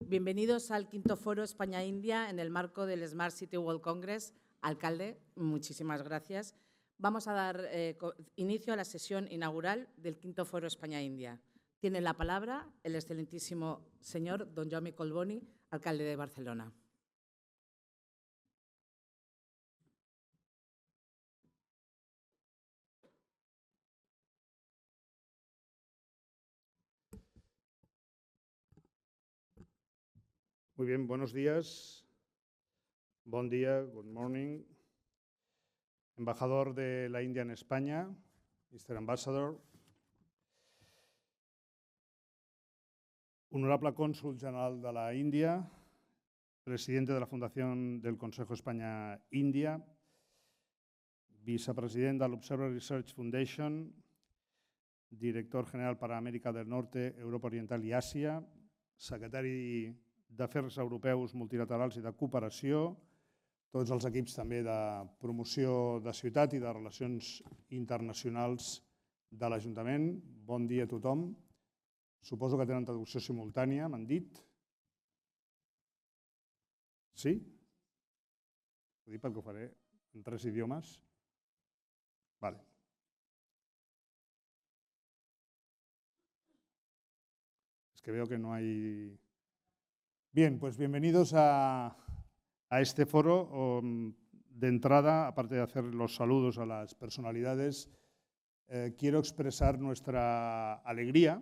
Bienvenidos al quinto Foro España-India en el marco del Smart City World Congress. Alcalde, muchísimas gracias. Vamos a dar inicio a la sesión inaugural del quinto Foro España-India. Tiene la palabra el excelentísimo señor don Jaume Collboni, alcalde de Barcelona. Muy bien, buenos días. Buen día, good morning. Embajador de la India en España, Mr. Ambassador. Honorable Cònsol General de la India, presidente de la Fundación del Consejo España-India, vicepresidente de l'Observer Research Foundation, director general para Amèrica del Norte, Europa Oriental i Àsia, secretari d'Afers Europeus Multilaterals i de Cooperació, tots els equips també de promoció de ciutat i de relacions internacionals de l'Ajuntament. Bon dia a tothom. Suposo que tenen traducció simultània, m'han dit. Sí? Ho dic perquè ho faré en 3 idiomes. Vale. Es que veo que no hay... Bien, pues bienvenidos a este foro. De entrada, aparte de hacer los saludos a las personalidades, quiero expresar nuestra alegría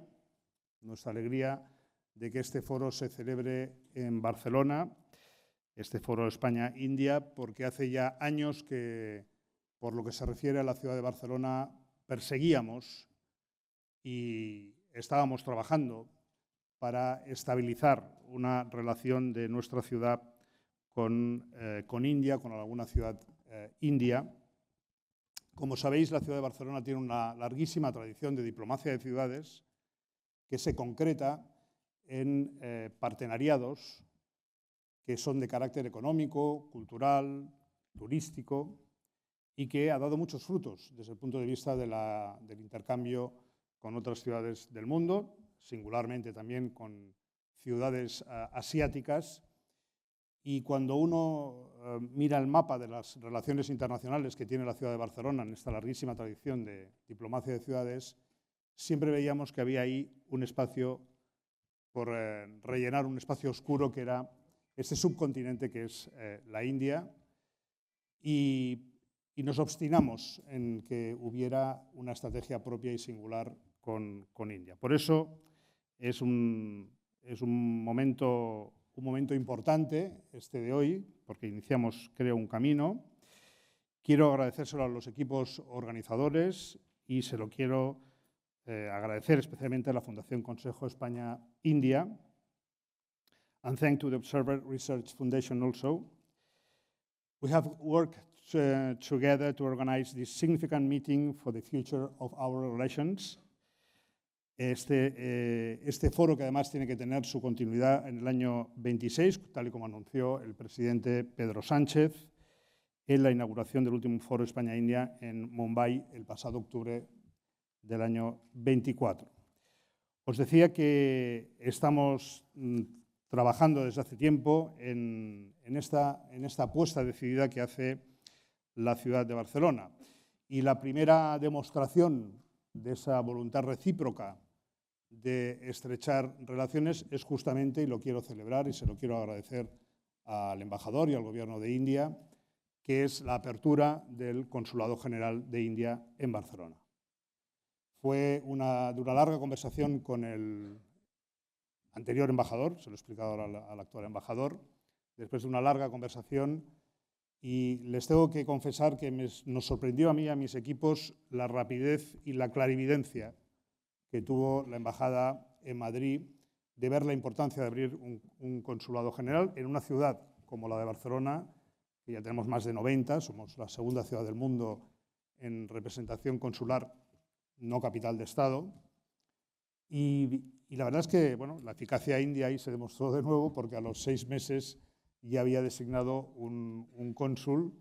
de que este foro se celebre en Barcelona, este Foro España-India, porque hace ya años que, por lo que se refiere a la ciudad de Barcelona, perseguíamos y estábamos trabajando para estabilizar una relación de nuestra ciudad con India, con alguna ciudad india. Como sabéis, la ciudad de Barcelona tiene una larguísima tradición de diplomacia de ciudades que se concreta en partenariados que son de carácter económico, cultural, turístico y que ha dado muchos frutos desde el punto de vista del intercambio con otras ciudades del mundo, singularmente también con ciudades asiáticas. Y cuando uno mira el mapa de las relaciones internacionales que tiene la ciudad de Barcelona en esta larguísima tradición de diplomacia de ciudades, siempre veíamos que había ahí un espacio por rellenar, un espacio oscuro que era este subcontinente que es la India, y nos obstinamos en que hubiera una estrategia propia y singular con India. Por eso es un momento importante este de hoy, porque iniciamos, creo, un camino. Quiero agradecérselo a los equipos organizadores y se lo quiero agradecer especialmente a la Fundación Consejo España-India, and thank to the Observer Research Foundation also. We have worked together to organize this significant meeting for the future of our relations. Este foro, que además tiene que tener su continuidad en el año 26, tal y como anunció el presidente Pedro Sánchez en la inauguración del último Foro España-India en Mumbai el pasado octubre del año 24. Os decía que estamos trabajando desde hace tiempo en esta apuesta decidida que hace la ciudad de Barcelona. Y la primera demostración de esa voluntad recíproca de estrechar relaciones es justamente, y lo quiero celebrar y se lo quiero agradecer al embajador y al Gobierno de India, que es la apertura del Consulado General de India en Barcelona. Fue de una larga conversación con el anterior embajador, se lo he explicado al actual embajador, después de una larga conversación, y les tengo que confesar que nos sorprendió a mí y a mis equipos la rapidez y la clarividencia que tuvo la embajada en Madrid de ver la importancia de abrir un consulado general en una ciudad como la de Barcelona, que ya tenemos más de 90, somos la segunda ciudad del mundo en representación consular no capital de Estado. Y la verdad es que la eficacia india ahí se demostró de nuevo, porque a los 6 meses ya había designado un cónsul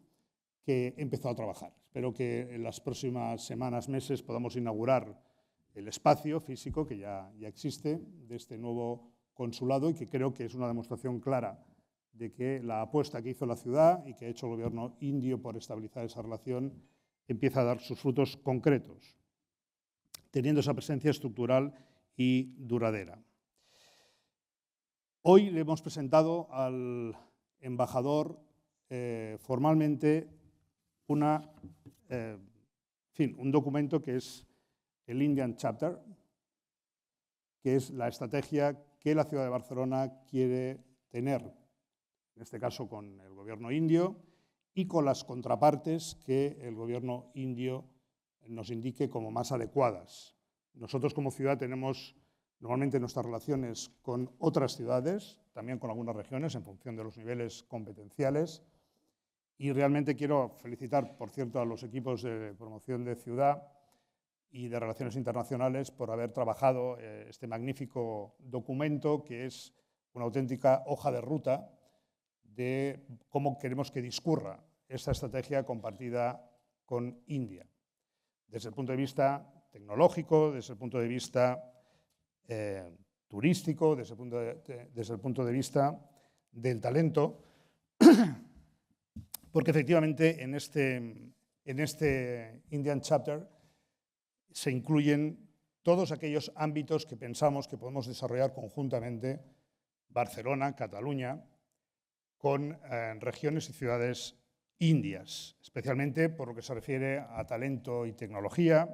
que empezó a trabajar. Espero que en las próximas semanas, meses, podamos inaugurar el espacio físico que ya existe de este nuevo consulado y que creo que es una demostración clara de que la apuesta que hizo la ciudad y que ha hecho el gobierno indio por estabilizar esa relación empieza a dar sus frutos concretos, teniendo esa presencia estructural y duradera. Hoy le hemos presentado al embajador formalmente un documento que es el Indian Chapter, que es la estrategia que la ciudad de Barcelona quiere tener, en este caso con el gobierno indio y con las contrapartes que el gobierno indio nos indique como más adecuadas. Nosotros como ciudad tenemos normalmente nuestras relaciones con otras ciudades, también con algunas regiones en función de los niveles competenciales, y realmente quiero felicitar, por cierto, a los equipos de promoción de ciudad y de relaciones internacionales por haber trabajado este magnífico documento que es una auténtica hoja de ruta de cómo queremos que discurra esta estrategia compartida con India. Desde el punto de vista tecnológico, desde el punto de vista turístico, desde el punto de vista del talento, porque efectivamente en este Indian Chapter se incluyen todos aquellos ámbitos que pensamos que podemos desarrollar conjuntamente Barcelona, Cataluña, con regiones y ciudades indias, especialmente por lo que se refiere a talento y tecnología,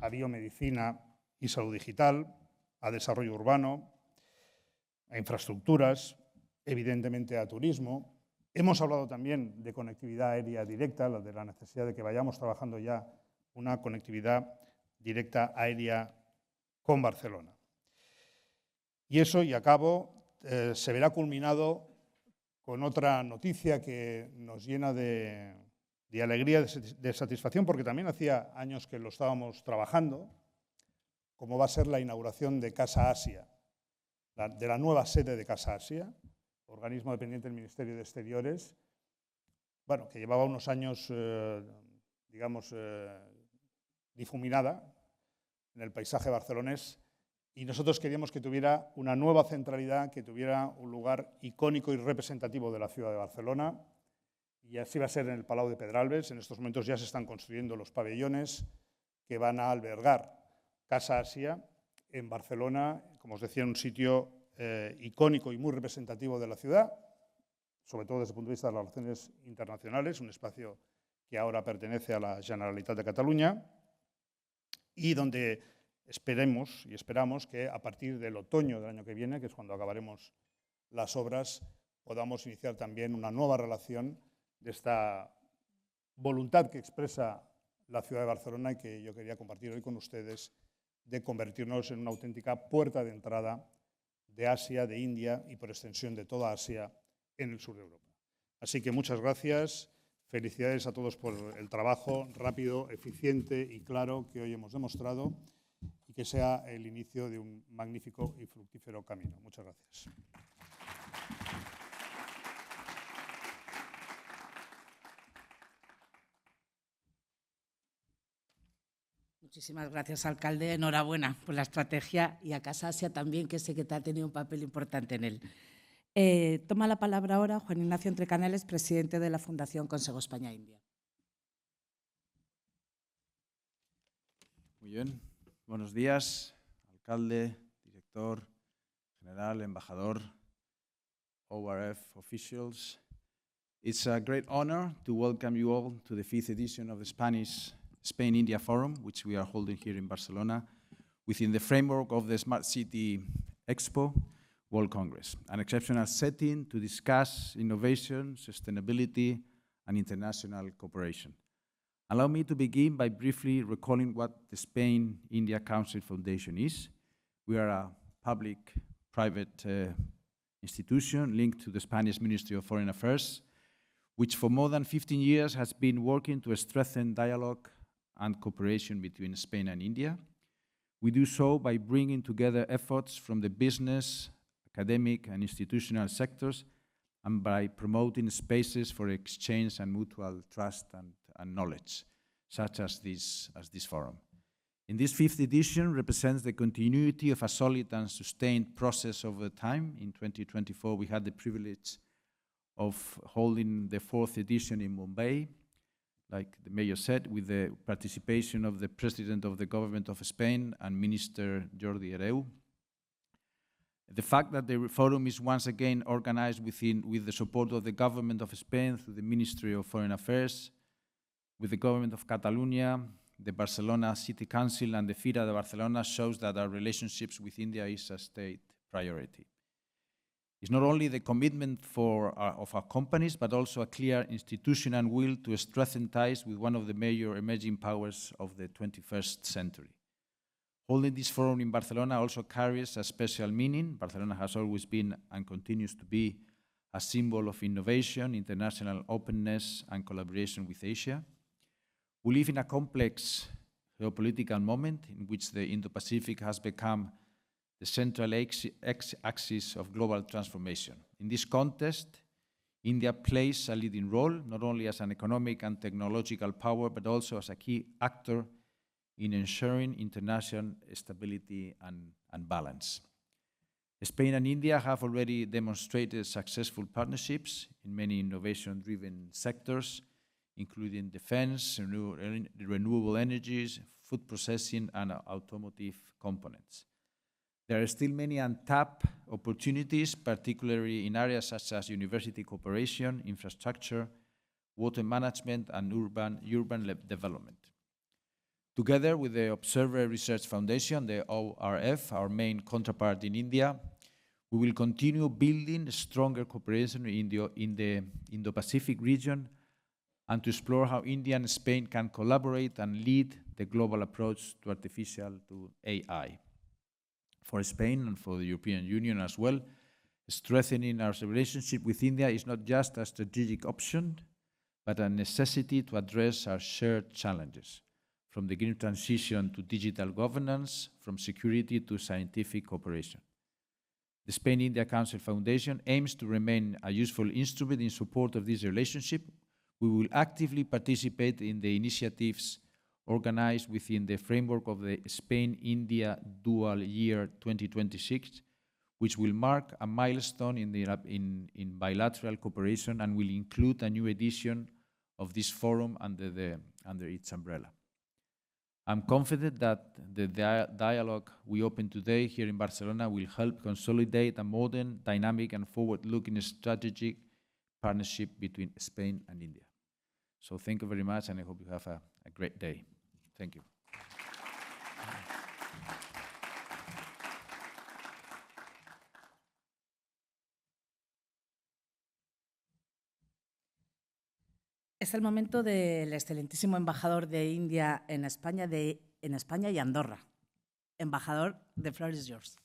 a biomedicina y salud digital, a desarrollo urbano, a infraestructuras, evidentemente a turismo. Hemos hablado también de conectividad aérea directa, de la necesidad de que vayamos trabajando ya una conectividad directa aérea con Barcelona. Y eso, y acabo, se verá culminado con otra noticia que nos llena de alegría, de satisfacción, porque también hacía años que lo estábamos trabajando, como va a ser la inauguración de Casa Asia, de la nueva sede de Casa Asia, organismo dependiente del Ministerio de Exteriores, bueno, que llevaba unos años, difuminada en el paisaje barcelonés, y nosotros queríamos que tuviera una nueva centralidad, que tuviera un lugar icónico y representativo de la ciudad de Barcelona, y así va a ser en el Palau de Pedralbes. En estos momentos ya se están construyendo los pabellones que van a albergar Casa Asia en Barcelona, como os decía, en un sitio icónico y muy representativo de la ciudad, sobre todo desde el punto de vista de las relaciones internacionales, un espacio que ahora pertenece a la Generalitat de Cataluña y donde esperemos y esperamos que a partir del otoño del año que viene, que es cuando acabaremos las obras, podamos iniciar también una nueva relación de esta voluntad que expresa la ciudad de Barcelona y que yo quería compartir hoy con ustedes, de convertirnos en una auténtica puerta de entrada de Asia, de India y por extensión de toda Asia en el sur de Europa. Así que muchas gracias, felicidades a todos por el trabajo rápido, eficiente y claro que hoy hemos demostrado y que sea el inicio de un magnífico y fructífero camino. Muchas gracias. Muchísimas gracias, alcalde. Enhorabuena por la estrategia y a Casa Asia también, que sé que te ha tenido un papel importante en él. Toma la palabra ahora Juan Ignacio Entrecanales, presidente de la Fundación Consejo España-India. Muy bien. Buenos días, alcalde, director general, embajador, ORF officials. It's a great honor to welcome you all to the 5th edition of the Spain-India Forum, which we are holding here in Barcelona, within the framework of the Smart City Expo World Congress, an exceptional setting to discuss innovation, sustainability, and international cooperation. Allow me to begin by briefly recalling what the Spain-India Council Foundation is. We are a public-private institution linked to the Spanish Ministry of Foreign Affairs, which for more than 15 years has been working to strengthen dialogue and cooperation between Spain and India. We do so by bringing together efforts from the business, academic, and institutional sectors, and by promoting spaces for exchange and mutual trust and knowledge, such as this forum. In this 5th edition represents the continuity of a solid and sustained process over time. In 2024, we had the privilege of holding the 4th edition in Mumbai, like the mayor said, with the participation of the President of the Government of Spain and Minister Jordi Hereu. The fact that the forum is once again organized with the support of the Government of Spain through the Ministry of Foreign Affairs, with the Government of Catalonia, the Barcelona City Council and the Fira Barcelona shows that our relationships with India is a state priority. It's not only the commitment of our companies, but also a clear institutional will to strengthen ties with one of the major emerging powers of the 21st century. Holding this forum in Barcelona also carries a special meaning. Barcelona has always been and continues to be a symbol of innovation, international openness, and collaboration with Asia. We live in a complex geopolitical moment in which the Indo-Pacific has become the central axis of global transformation. In this context, India plays a leading role, not only as an economic and technological power, but also as a key actor in ensuring international stability and balance. Spain and India have already demonstrated successful partnerships in many innovation-driven sectors, including defense, renewable energies, food processing, and automotive components. There are still many untapped opportunities, particularly in areas such as university cooperation, infrastructure, water management, and urban development. Together with the Observer Research Foundation, the ORF, our main counterpart in India, we will continue building stronger cooperation in the Indo-Pacific region and to explore how India and Spain can collaborate and lead the global approach to AI. For Spain and for the European Union as well, strengthening our relationship with India is not just a strategic option, but a necessity to address our shared challenges, from the green transition to digital governance, from security to scientific cooperation. The Spain-India Council Foundation aims to remain a useful instrument in support of this relationship. We will actively participate in the initiatives organized within the framework of the Spain-India Dual Year 2026, which will mark a milestone in bilateral cooperation and will include a new edition of this forum under its umbrella. I'm confident that the dialogue we open today here in Barcelona will help consolidate a modern, dynamic, and forward-looking strategic partnership between Spain and India. So thank you very much, and I hope you have a great day. Thank you. Es el momento del excelentísimo embajador de India en España y Andorra. Embajador, the floor is yours.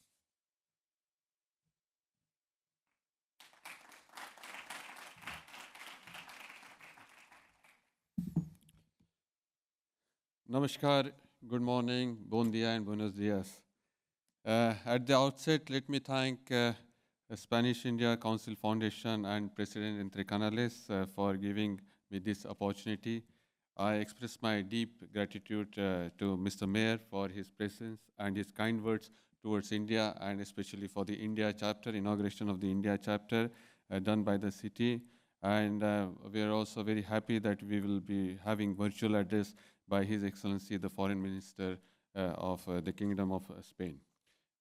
Namaskar, good morning, bon dia, and buenos dias. At the outset, let me thank the Spanish-India Council Foundation and President Entrecanales for giving me this opportunity. I express my deep gratitude to Mr. Mayor for his presence and his kind words towards India, and especially for the India chapter, inauguration of the India chapter done by the city. And we are also very happy that we will be having virtual address by His Excellency, the Foreign Minister of the Kingdom of Spain.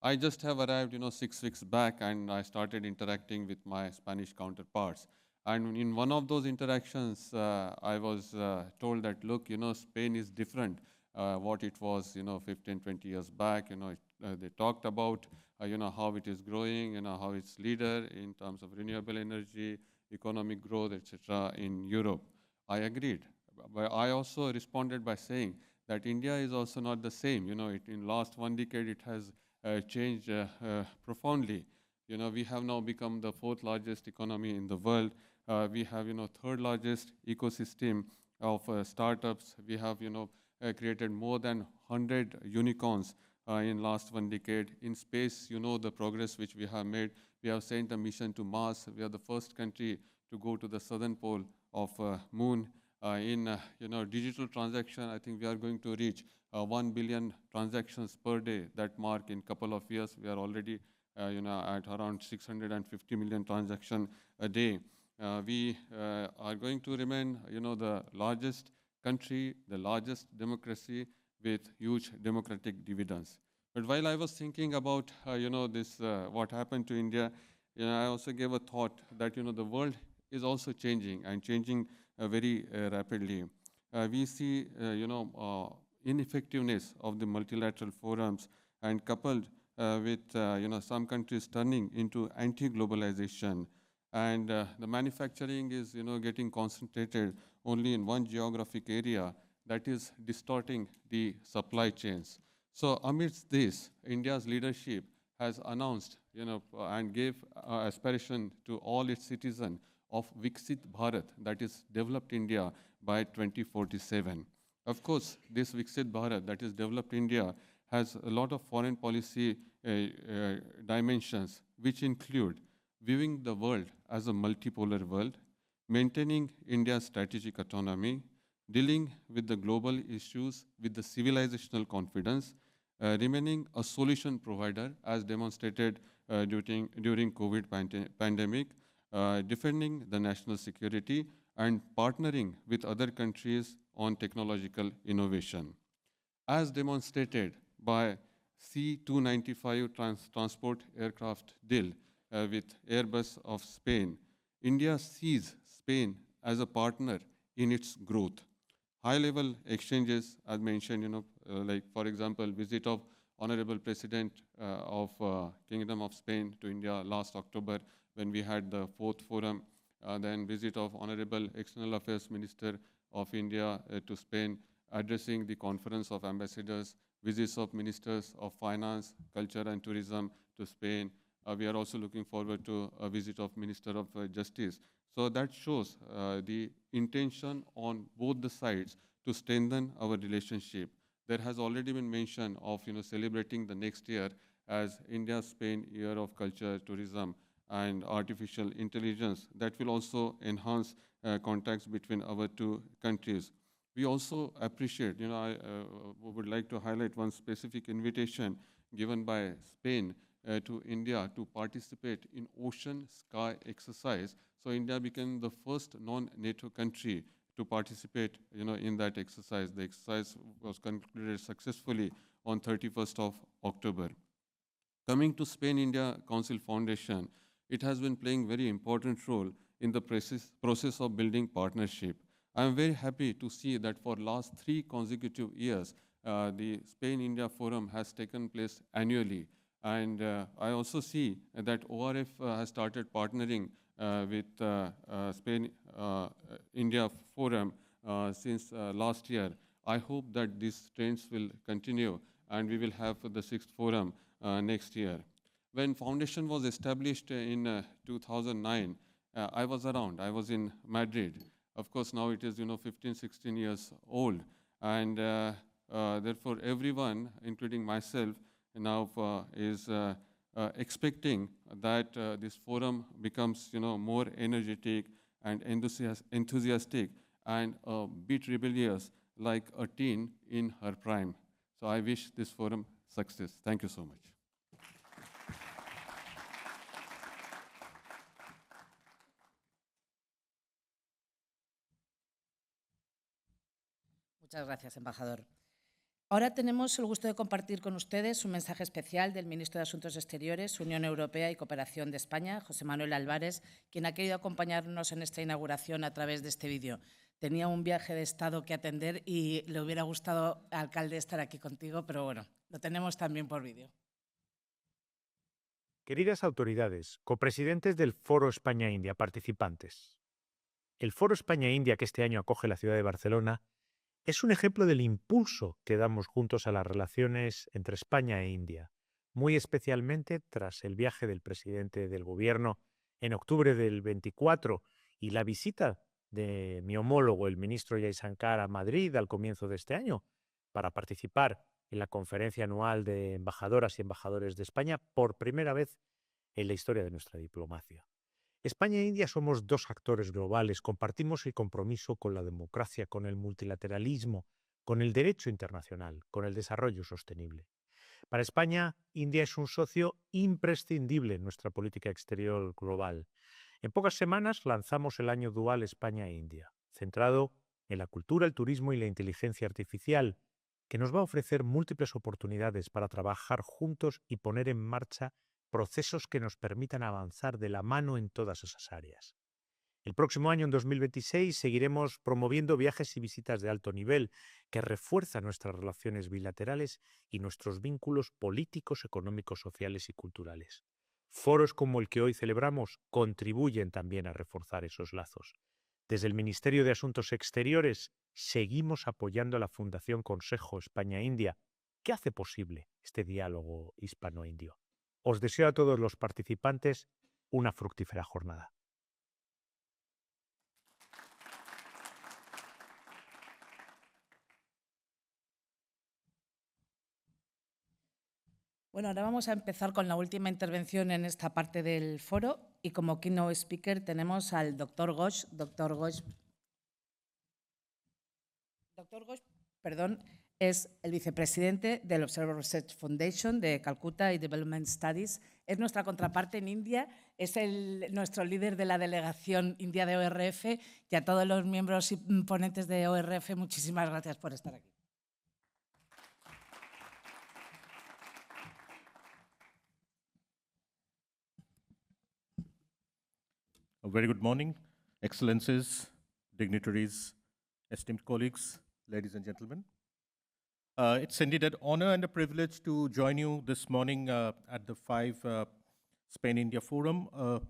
I just have arrived, 6 weeks back, and I started interacting with my Spanish counterparts. And in one of those interactions, I was told that, look, Spain is different what it was, 15, 20 years back. They talked about, how it is growing, how it's leader in terms of renewable energy, economic growth, etc. in Europe. I agreed. But I also responded by saying that India is also not the same. In last 1 decade, it has changed profoundly. We have now become the 4th largest economy in the world. We have, 3rd largest ecosystem of startups. We have, created more than 100 unicorns in last 1 decade. In space, the progress which we have made. We have sent a mission to Mars. We are the first country to go to the southern pole of moon. In digital transaction, I think we are going to reach 1 billion transactions per day. That mark in couple of years, we are already at around 650 million transactions a day. We are going to remain the largest country, the largest democracy with huge democratic dividends. But while I was thinking about this, what happened to India, I also gave a thought that the world is also changing and changing very rapidly. We see ineffectiveness of the multilateral forums, and coupled with some countries turning into anti-globalization, and the manufacturing is getting concentrated only in one geographic area, that is distorting the supply chains. So amidst this, India's leadership has announced and gave aspiration to all its citizens of Viksit Bharat, that is developed India by 2047. Of course, this Viksit Bharat, that is developed India, has a lot of foreign policy dimensions, which include viewing the world as a multipolar world, maintaining India's strategic autonomy, dealing with the global issues with the civilizational confidence, remaining a solution provider as demonstrated during COVID pandemic, defending the national security, and partnering with other countries on technological innovation. As demonstrated by C-295 transport aircraft deal with Airbus of Spain, India sees Spain as a partner in its growth. High-level exchanges, as mentioned, like for example, visit of Honorable President of Kingdom of Spain to India last October when we had the 4th forum, then visit of Honorable External Affairs Minister of India to Spain, addressing the Conference of Ambassadors, visits of Ministers of Finance, Culture and Tourism to Spain. We are also looking forward to a visit of Minister of Justice. So that shows the intention on both the sides to strengthen our relationship. There has already been mention of celebrating the next year as India-Spain Year of Culture, Tourism and Artificial Intelligence. That will also enhance contacts between our two countries. We also appreciate, I would like to highlight one specific invitation given by Spain to India to participate in Ocean Sky exercise. So India became the first non-NATO country to participate in that exercise. The exercise was concluded successfully on 31st of October. Coming to Spain-India Council Foundation, it has been playing very important role in the process of building partnership. I am very happy to see that for last 3 consecutive years, the Spain-India Forum has taken place annually. And I also see that ORF has started partnering with Spain-India Forum since last year. I hope that these trends will continue and we will have the 6th forum next year. When foundation was established in 2009, I was around. I was in Madrid. Of course, now it is 15, 16 years old. And therefore, everyone, including myself, now is expecting that this forum becomes more energetic and enthusiastic and a bit rebellious like a teen in her prime. So I wish this forum success. Thank you so much. Muchas gracias, embajador. Ahora tenemos el gusto de compartir con ustedes un mensaje especial del ministro de Asuntos Exteriores, Unión Europea y Cooperación de España, José Manuel Albares, quien ha querido acompañarnos en esta inauguración a través de este vídeo. Tenía un viaje de Estado que atender y le hubiera gustado, alcalde, estar aquí contigo, pero bueno, lo tenemos también por vídeo. Queridas autoridades, copresidentes del Foro España-India, participantes. El Foro España-India que este año acoge la ciudad de Barcelona es un ejemplo del impulso que damos juntos a las relaciones entre España e India, muy especialmente tras el viaje del presidente del Gobierno en octubre del 24 y la visita de mi homólogo, el ministro Jayant, a Madrid al comienzo de este año, para participar en la conferencia anual de embajadoras y embajadores de España por primera vez en la historia de nuestra diplomacia. España e India somos dos actores globales, compartimos el compromiso con la democracia, con el multilateralismo, con el derecho internacional, con el desarrollo sostenible. Para España, India es un socio imprescindible en nuestra política exterior global. En pocas semanas lanzamos el año dual España-India, centrado en la cultura, el turismo y la inteligencia artificial, que nos va a ofrecer múltiples oportunidades para trabajar juntos y poner en marcha procesos que nos permitan avanzar de la mano en todas esas áreas. El próximo año, en 2026, seguiremos promoviendo viajes y visitas de alto nivel que refuerzan nuestras relaciones bilaterales y nuestros vínculos políticos, económicos, sociales y culturales. Foros como el que hoy celebramos contribuyen también a reforzar esos lazos. Desde el Ministerio de Asuntos Exteriores seguimos apoyando a la Fundación Consejo España-India, que hace posible este diálogo hispano-indio. Os deseo a todos los participantes una fructífera jornada. Bueno, ahora vamos a empezar con la última intervención en esta parte del foro y como keynote speaker tenemos al doctor Ghosh. Doctor Ghosh, es el vicepresidente del Observer Research Foundation de Calcutta y Development Studies. Es nuestra contraparte en India, es nuestro líder de la delegación India de ORF y a todos los miembros y ponentes de ORF, muchísimas gracias por estar aquí. A very good morning, Excellencies, dignitaries, esteemed colleagues, ladies and gentlemen. It's indeed an honor and a privilege to join you this morning at the 5 Spain-India Forum, a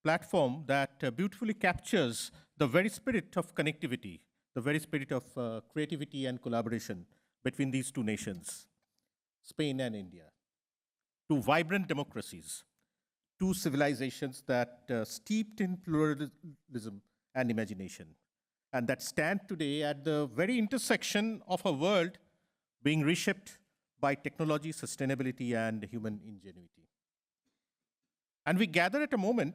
platform that beautifully captures the very spirit of connectivity, the very spirit of creativity and collaboration between these two nations, Spain and India. Two vibrant democracies, two civilizations that steeped in pluralism and imagination, and that stand today at the very intersection of a world being reshaped by technology, sustainability, and human ingenuity. And we gather at a moment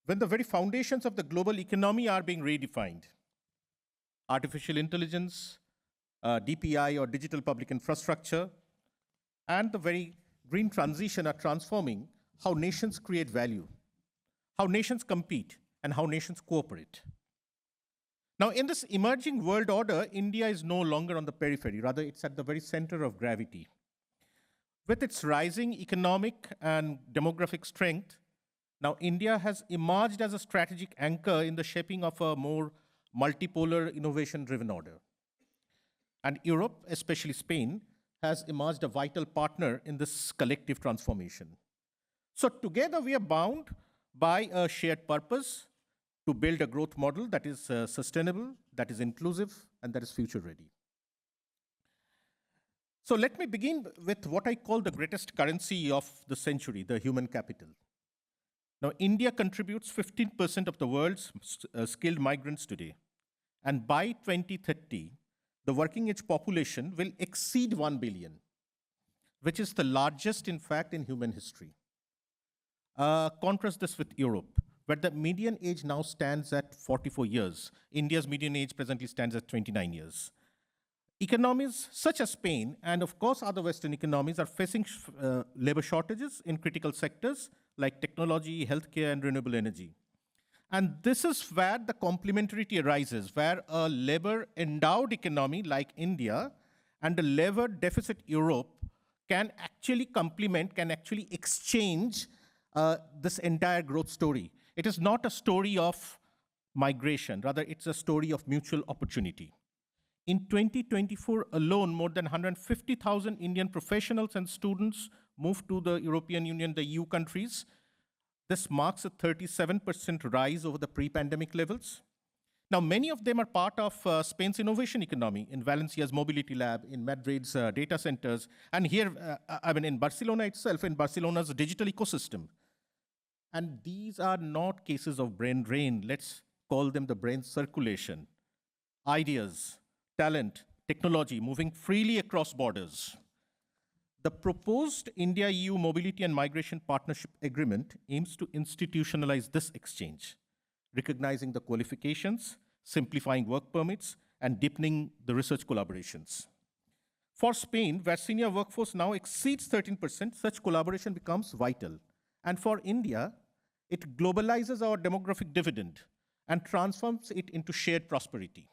when the very foundations of the global economy are being redefined. Artificial intelligence, DPI or digital public infrastructure, and the very green transition are transforming how nations create value, how nations compete, and how nations cooperate. Now, in this emerging world order, India is no longer on the periphery. Rather, it's at the very center of gravity. With its rising economic and demographic strength, now India has emerged as a strategic anchor in the shaping of a more multipolar, innovation-driven order. And Europe, especially Spain, has emerged a vital partner in this collective transformation. So together we are bound by a shared purpose to build a growth model that is sustainable, that is inclusive, and that is future-ready. So let me begin with what I call the greatest currency of the century, the human capital. Now, India contributes 15% of the world's skilled migrants today. And by 2030, the working-age population will exceed 1 billion, which is the largest, in fact, in human history. Contrast this with Europe, where the median age now stands at 44 years. India's median age presently stands at 29 years. Economies such as Spain, and of course other Western economies, are facing labor shortages in critical sectors like technology, healthcare, and renewable energy. And this is where the complementarity arises, where a labor-endowed economy like India and a labor-deficit Europe can actually complement, can actually exchange this entire growth story. It is not a story of migration, rather it's a story of mutual opportunity. In 2024 alone, more than 150,000 Indian professionals and students moved to the European Union, the EU countries. This marks a 37% rise over the pre-pandemic levels. Now, many of them are part of Spain's innovation economy, in Valencia's mobility lab, in Madrid's data centers, and here, in Barcelona itself, in Barcelona's digital ecosystem. And these are not cases of brain drain. Let's call them the brain circulation. Ideas, talent, technology moving freely across borders. The proposed India-EU Mobility and Migration Partnership Agreement aims to institutionalize this exchange, recognizing the qualifications, simplifying work permits, and deepening the research collaborations. For Spain, where senior workforce now exceeds 13%, such collaboration becomes vital. And for India, it globalizes our demographic dividend and transforms it into shared prosperity.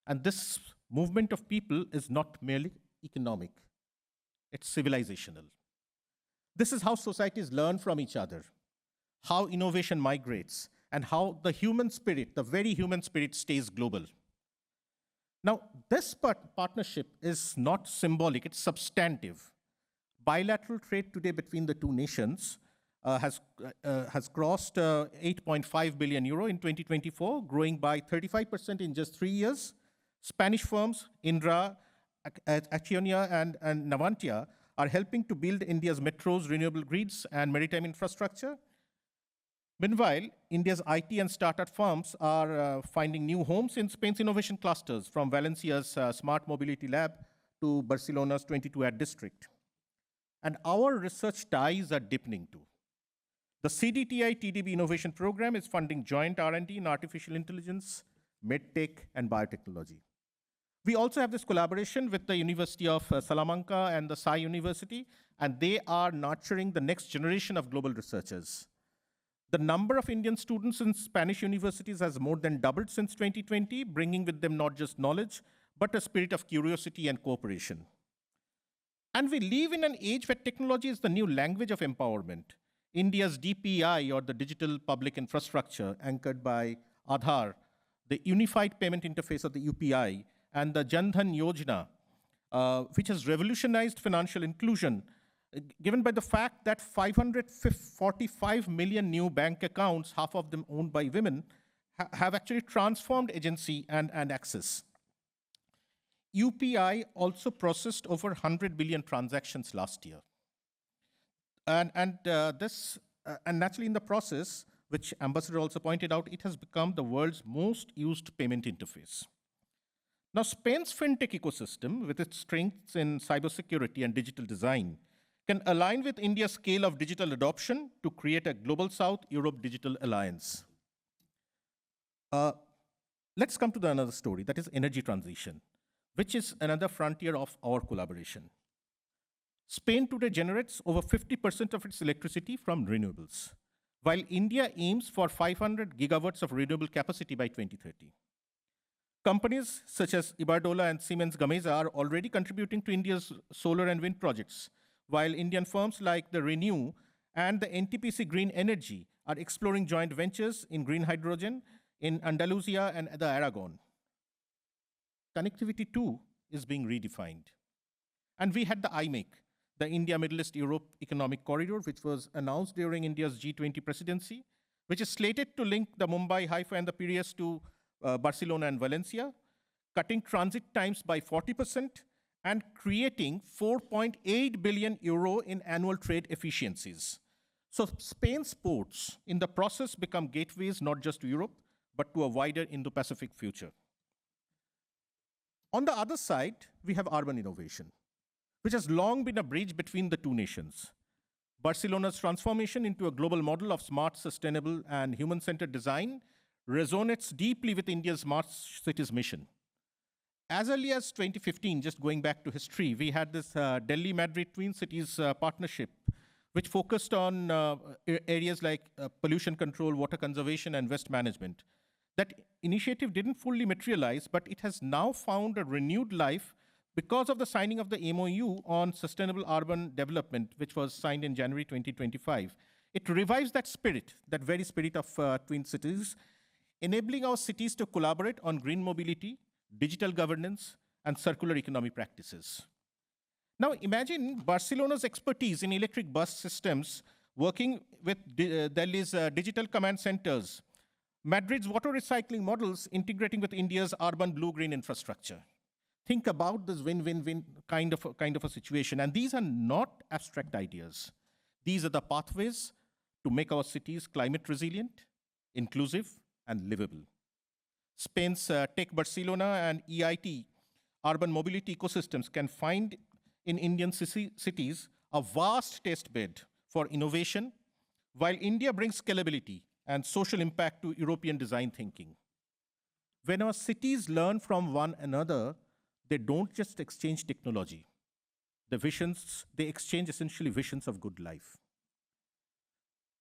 And this movement of people is not merely economic, it's civilizational. This is how societies learn from each other, how innovation migrates, and how the human spirit, the very human spirit, stays global. Now, this partnership is not symbolic, it's substantive. Bilateral trade today between the two nations has crossed 8.5 billion euro in 2024, growing by 35% in just 3 years. Spanish firms, Indra, Acciona, and Navantia, are helping to build India's metros, renewable grids, and maritime infrastructure. Meanwhile, India's IT and startup firms are finding new homes in Spain's innovation clusters, from Valencia's Smart Mobility Lab to Barcelona's 22 district. And our research ties are deepening too. The CDTI TDB Innovation Program is funding joint R&D in artificial intelligence, medtech, and biotechnology. We also have this collaboration with the University of Salamanca and the SAI University, and they are nurturing the next generation of global researchers. The number of Indian students in Spanish universities has more than doubled since 2020, bringing with them not just knowledge, but a spirit of curiosity and cooperation. And we live in an age where technology is the new language of empowerment. India's DPI, or the Digital Public Infrastructure, anchored by Aadhaar, the unified payment interface of the UPI, and the Jan Dhan Yojana, which has revolutionized financial inclusion, given by the fact that 545 million new bank accounts, half of them owned by women, have actually transformed agency and access. UPI also processed over 100 billion transactions last year. And naturally in the process, which Ambassador also pointed out, it has become the world's most used payment interface. Now, Spain's fintech ecosystem, with its strengths in cybersecurity and digital design, can align with India's scale of digital adoption to create a Global South Europe Digital Alliance. Let's come to another story, that is energy transition, which is another frontier of our collaboration. Spain today generates over 50% of its electricity from renewables, while India aims for 500 gigawatts of renewable capacity by 2030. Companies such as Iberdrola and Siemens Gamesa are already contributing to India's solar and wind projects, while Indian firms like the Renew and the NTPC Green Energy are exploring joint ventures in green hydrogen in Andalusia and the Aragon. Connectivity too is being redefined. And we had the IMEC, the India Middle East Europe Economic Corridor, which was announced during India's G20 presidency, which is slated to link the Mumbai, Haifa, and the Piraeus to Barcelona and Valencia, cutting transit times by 40% and creating 4.8 billion euro in annual trade efficiencies. So Spain's ports in the process become gateways not just to Europe, but to a wider Indo-Pacific future. On the other side, we have urban innovation, which has long been a bridge between the two nations. Barcelona's transformation into a global model of smart, sustainable, and human-centered design resonates deeply with India's smart cities mission. As early as 2015, just going back to history, we had this Delhi-Madrid Twin Cities partnership, which focused on areas like pollution control, water conservation, and waste management. That initiative didn't fully materialize, but it has now found a renewed life because of the signing of the MOU on sustainable urban development, which was signed in January 2025. It revives that spirit, that very spirit of Twin Cities, enabling our cities to collaborate on green mobility, digital governance, and circular economy practices. Now imagine Barcelona's expertise in electric bus systems working with Delhi's digital command centers, Madrid's water recycling models integrating with India's urban blue-green infrastructure. Think about this win-win-win kind of a situation. And these are not abstract ideas. These are the pathways to make our cities climate resilient, inclusive, and livable. Spain's Tech Barcelona and EIT urban mobility ecosystems can find in Indian cities a vast test bed for innovation, while India brings scalability and social impact to European design thinking. When our cities learn from one another, they don't just exchange technology. They exchange essentially visions of good life.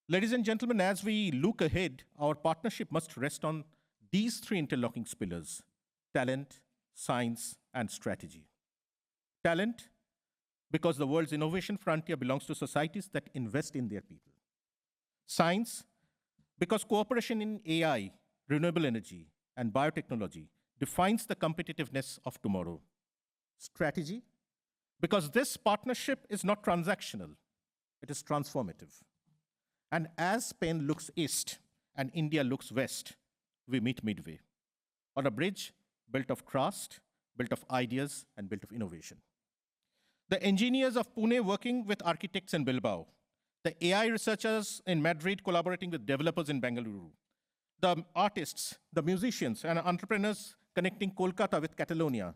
Ladies and gentlemen, as we look ahead, our partnership must rest on these three interlocking pillars: talent, science, and strategy. Talent, because the world's innovation frontier belongs to societies that invest in their people. Science, because cooperation in AI, renewable energy, and biotechnology defines the competitiveness of tomorrow. Strategy, because this partnership is not transactional, it is transformative. And as Spain looks east and India looks west, we meet midway on a bridge built of trust, built of ideas, and built of innovation. The engineers of Pune working with architects in Bilbao, the AI researchers in Madrid collaborating with developers in Bengaluru, the artists, the musicians, and entrepreneurs connecting Kolkata with Catalonia.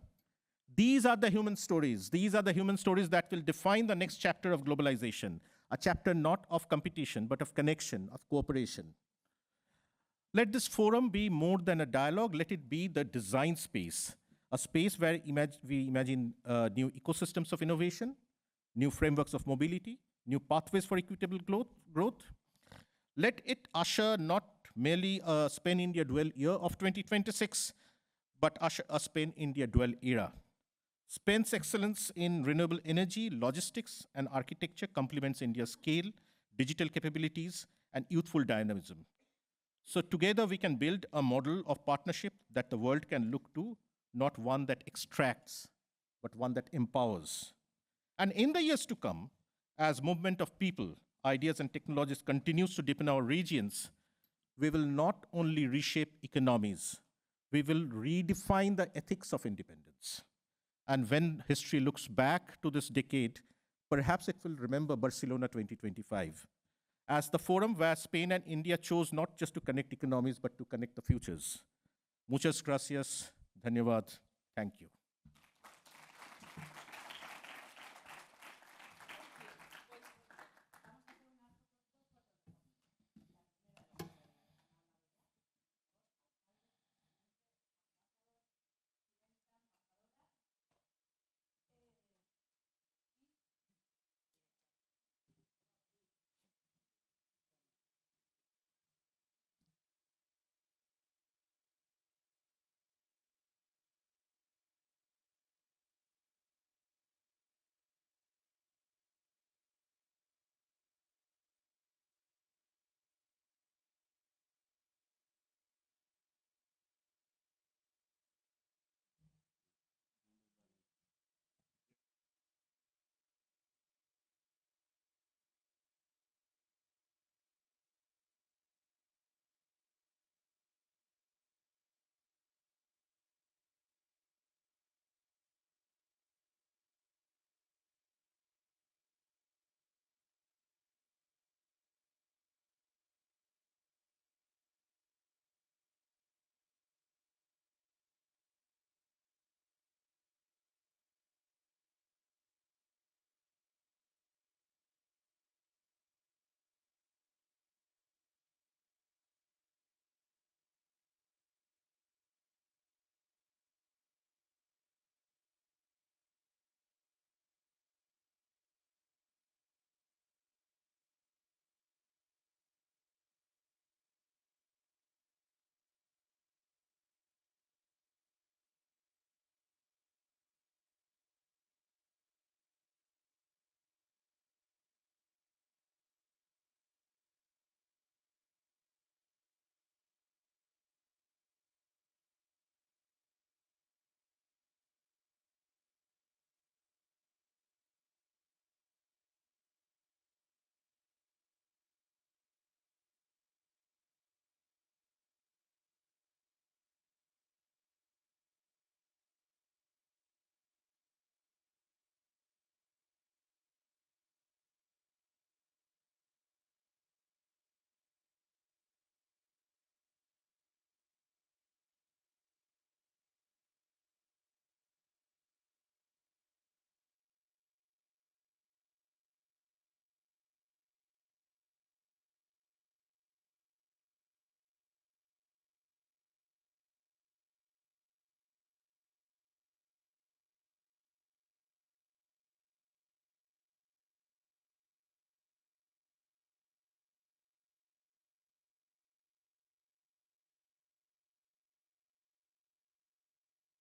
These are the human stories. These are the human stories that will define the next chapter of globalization, a chapter not of competition, but of connection, of cooperation. Let this forum be more than a dialogue. Let it be the design space, a space where we imagine new ecosystems of innovation, new frameworks of mobility, new pathways for equitable growth. Let it usher not merely a Spain-India dual year of 2026, but usher a Spain-India dual era. Spain's excellence in renewable energy, logistics, and architecture complements India's scale, digital capabilities, and youthful dynamism. So together we can build a model of partnership that the world can look to, not one that extracts, but one that empowers. And in the years to come, as movement of people, ideas, and technologies continues to deepen our regions, we will not only reshape economies, we will redefine the ethics of independence. And when history looks back to this decade, perhaps it will remember Barcelona 2025 as the forum where Spain and India chose not just to connect economies, but to connect the futures. Muchas gracias. Dhanyavad. Thank you.